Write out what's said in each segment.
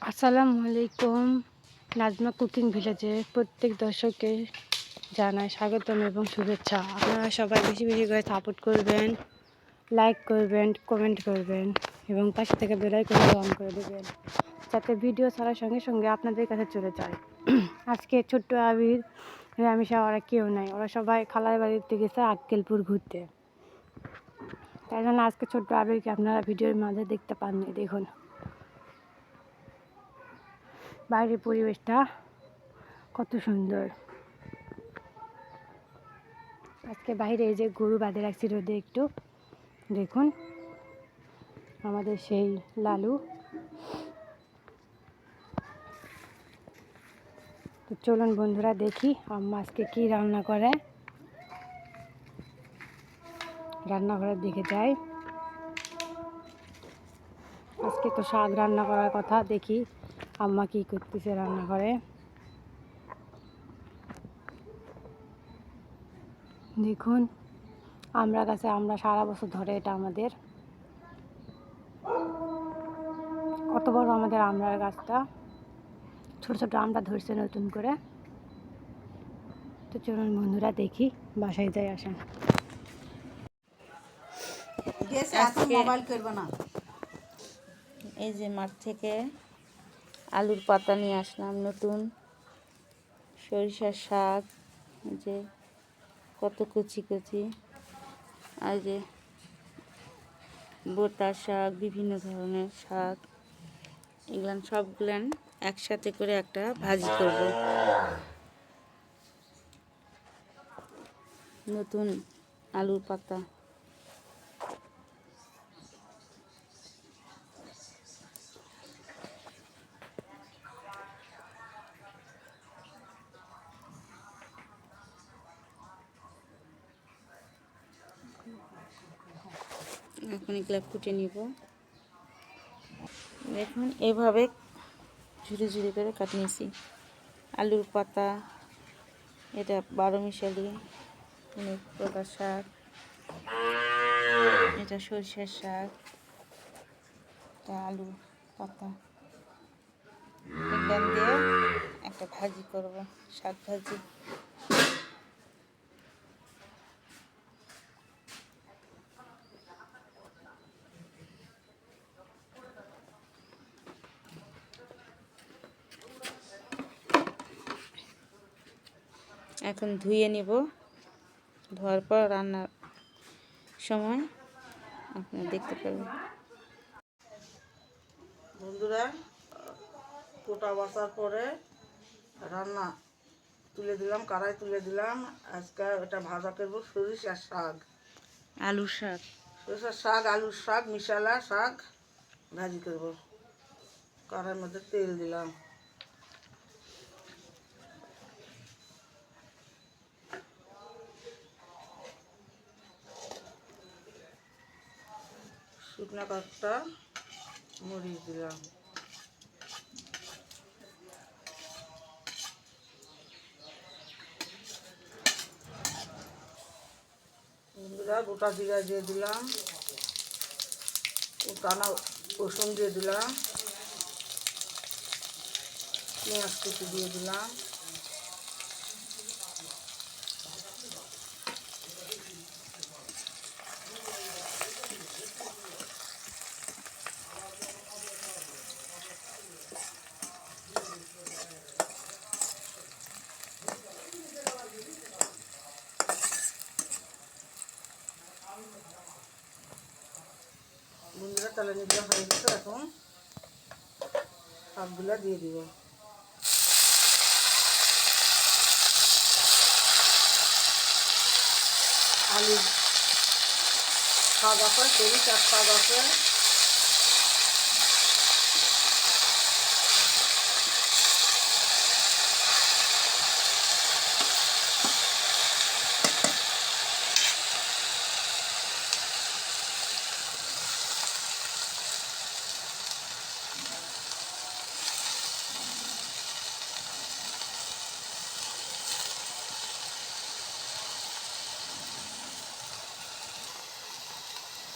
আসসালামু আলাইকুম। নাজমা কুকিং ভিলেজে প্রত্যেক দর্শককে জানাই স্বাগতম এবং শুভেচ্ছা। আপনারা সবাই বেশি বেশি করে সাপোর্ট করবেন, লাইক করবেন, কমেন্ট করবেন এবং পাশে থেকে বেল আইকনটা অন করে দেবেন যাতে ভিডিও ছাড়ার সঙ্গে সঙ্গে আপনাদের কাছে চলে যায়। আজকে ছোট্ট আবির, রামিসা ওরা কেউ নাই, ওরা সবাই খালার বাড়িতে গেছে আক্কেলপুর ঘুরতে। তাই জন্য আজকে ছোট্ট আবিরকে আপনারা ভিডিওর মাঝে দেখতে পাননি। দেখুন বাইরের পরিবেশটা কত সুন্দর। আজকে বাইরে এই যে গরু বাঁধে রাখছি রোদে, একটু দেখুন আমাদের সেই লালু। তো চলুন বন্ধুরা দেখি আম্মা আজকে কী রান্না করে, রান্নাঘরের দিকে যাই। আজকে তো শাক রান্না করার কথা, দেখি আম্মা কী করতেছে রান্নাঘরে। দেখুন আমরা গাছে আমরা সারা বছর ধরে, এটা আমাদের কত বড় আমাদের আমড়ার গাছটা, ছোট ছোট আমড়া ধরছে নতুন করে। তো চলুন বন্ধুরা দেখি, বাসায় যাই, আসেন। এই যে মাঠ থেকে আলুর পাতা নিয়ে আসলাম, নতুন সরিষার শাক, যে কত কচি কচি, আর যে বোটা শাক, বিভিন্ন ধরনের শাক, এগুলান সবগুলান একসাথে করে একটা ভাজি করব। নতুন আলুর পাতা, এখন এগুলা কুটে নিব। দেখুন এভাবে ঝুড়ি ঝুড়ি করে কাটিয়ে নিয়েছি। আলুর পাতা, এটা 12 মিশালি অনেক প্রকার শাক, এটা সরিষার শাক, এটা আলু পাতা, এখান দিয়ে একটা ভাজি করব, শাক ভাজি। এখন ধুয়ে নিব, ধোয়ার পর রান্নার সময় আপনারা দেখতে পাবেন। বন্ধুরা, কোটা বসার পরে রান্না তুলে দিলাম, কড়াই তুলে দিলাম। আজকে এটা ভাজা করবো সরিষার শাক, আলুর শাক, সরিষার শাক, আলুর শাক, মিশালা শাক ভাজি করবো। কড়াইয়ের মধ্যে তেল দিলাম, শুকনো কয়েকটা মরিচ দিলাম, বন্ধুরা গোটা জিরা দিয়ে দিলাম, টানা রসুন দিয়ে দিলাম, পেঁয়াজ কুচি দিয়ে দিলাম, বন্ধুরা তাহলে নিতে হয়ে গেছে। এখন শাকগুলো দিয়ে দিব, আলু শাক আছে, সরিষার শাক আছে,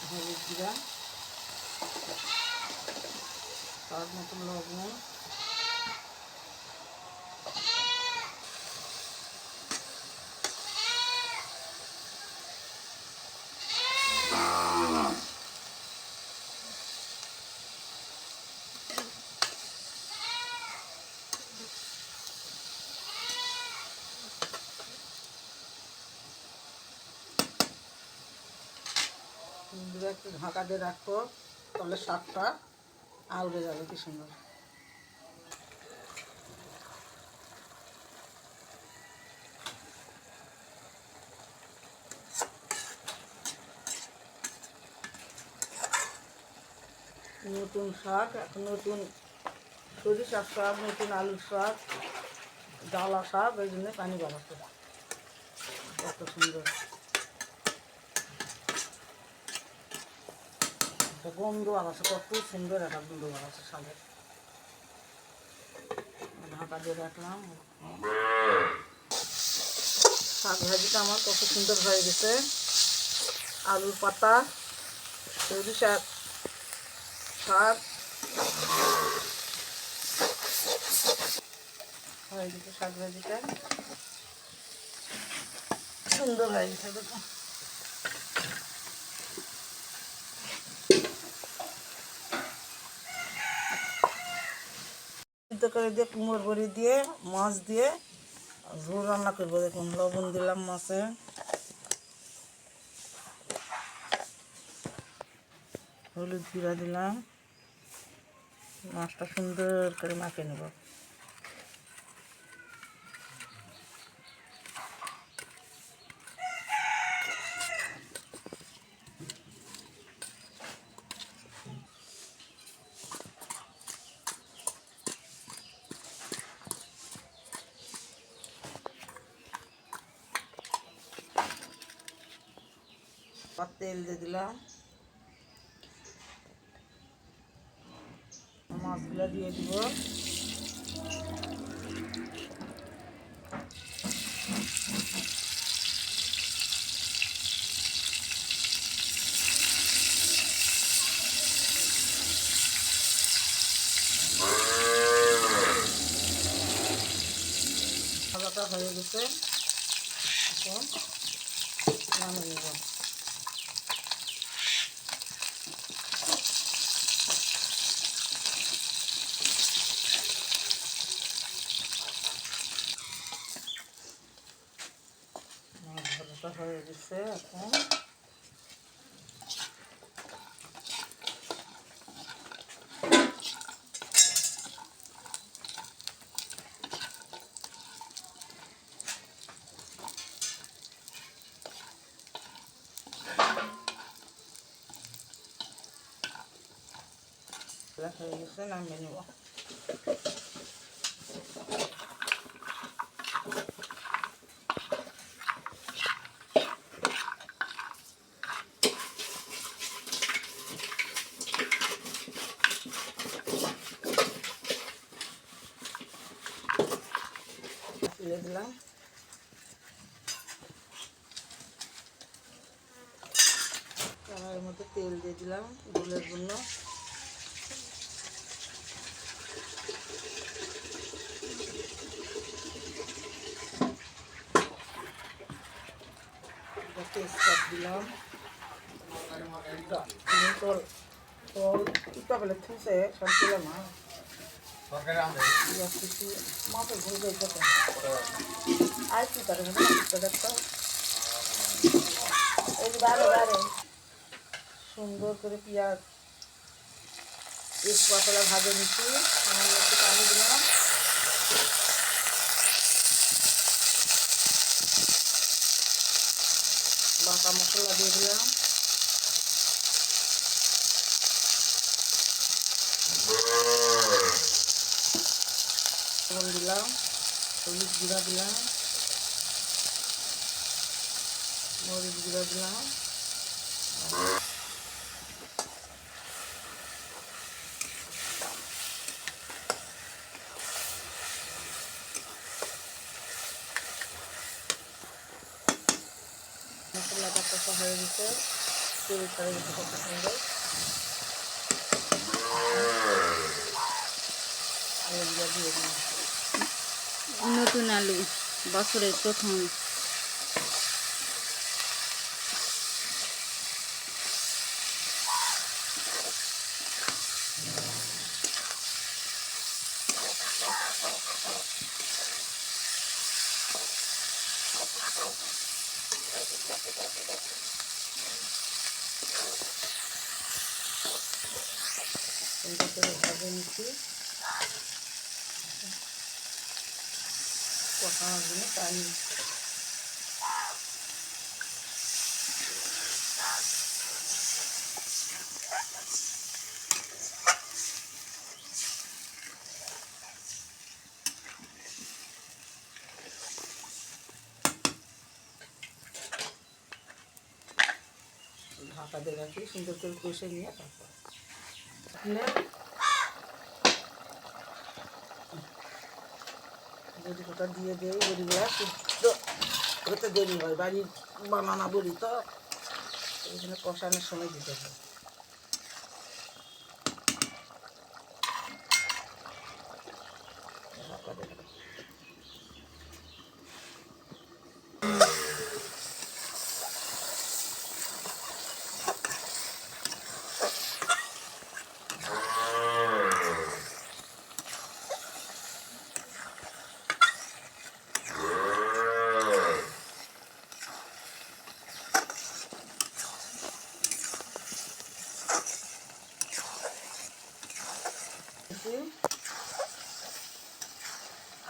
হলুদ জিরা, স্বাদ মতন লবণ, একটু ঢাকা দিয়ে রাখবো, তাহলে শাকটা আউড়ে যাবে কি সুন্দর। নতুন শাক, এখন নতুন সরিষার শাক, নতুন আলুর শাক, ডালা শাক, এই জন্য পানি বাড়াচ্ছে, কত সুন্দর একটা গন্ধ বাড়াচ্ছে, কত সুন্দর একটা গন্ধ বাড়াচ্ছে শাকের। ঢাকা দিয়ে রাখলাম, শাক ভাজিটা আমার কত সুন্দর হয়ে গেছে। আলুর পাতা, সরিষার শাক হয়ে গেছে, শাক ভাজিটা সুন্দর হয়ে গেছে। দেখুন সিদ্ধ করে দিয়ে কুমড়োর বড়ি দিয়ে মাছ দিয়ে ঝোল রান্না করবো। দেখুন লবণ দিলাম মাছে, হলুদ জিরা দিলাম, মাছটা সুন্দর করে মাখিয়ে নেব। আর তেল দিয়ে দিলাম, মাছগুলো দিয়ে দিব, ভাজাটা হয়ে গেছে, এখন নামিয়ে নেব। মাছ ভাজাটা হয়ে গেছে, এখন হয়ে গেছে, নামিয়ে নেব। তুলে দিলাম, কড়াইয়ের মধ্যে তেল দিয়ে দিলাম ঝোলের জন্য। তেজপাত দিলাম, তল তল ইটা বেলে থুসে সবগুলো মা মাছের ভুল গেছে আর কি করে মাছটা দেখতো এই যে বারে বারে সুন্দর করে পেঁয়াজ এক পাতলা ভাজে নিচ্ছি, একটু পানি দিলাম, বাটা মশলা দিয়ে দিলাম, লবণ দিলাম, হলুদ জিরা দিলাম, মরিচ গুঁড়া দিলাম, মশলাটা কষা হয়ে গেছে, তেল ছাড়ে গেছে কত সুন্দর। আলুগুলো দিয়ে দিলাম, নতুন আলু বছরের প্রথম। সুন্দর করে ভেজে নিচ্ছি। কষানোর জন্য পানি ঢাকা দিয়ে রাখি, সুন্দর করে কষে নিয়ে তারপর বড়ি কটা দিয়ে দেই। বড়িগুলা শুদ্ধ হতে দেরি হয়, বাড়ির বানানা বড়ি তো এই জন্য কষানোর সময় দিতে হয়। ঢাকা দিয়ে রাখি।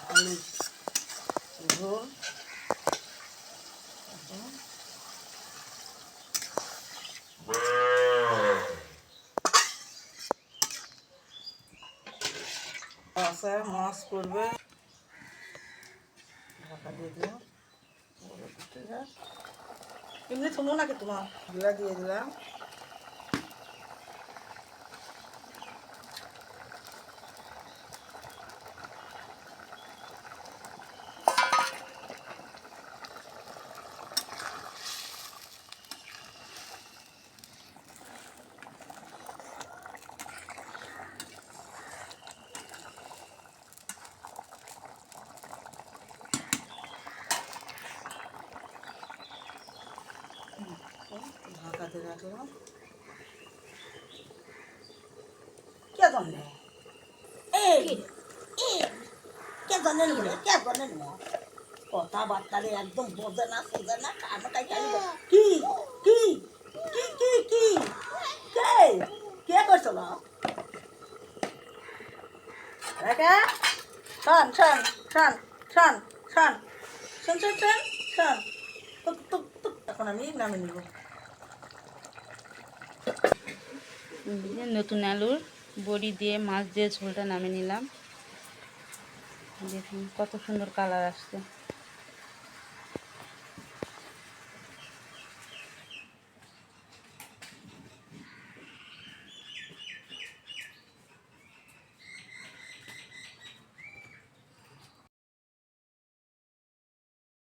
আলু ঝোল আছে, মাছ করবে। ঢাকা দিয়ে দিলাম। এমনি শুনো নাকি তোমার গুলা দিয়ে দিলাম। ঢাকা দিয়ে রাখলাম। কে জানে এই কে জানেন বলে কে জানেন না কথাবার্তারে একদম বোঝে না সোজে না কানটাই খালি কি কি কি কি কি কে কে করছিল রেখা শোন শোন শোন শোন শোন শোন শোন শোন শোন টুক টুক টুক। এখন আমি নামে নিব। নতুন আলুর বড়ি দিয়ে মাছ দিয়ে ঝোলটা নামিয়ে নিলাম। দেখুন কত সুন্দর কালার আসছে।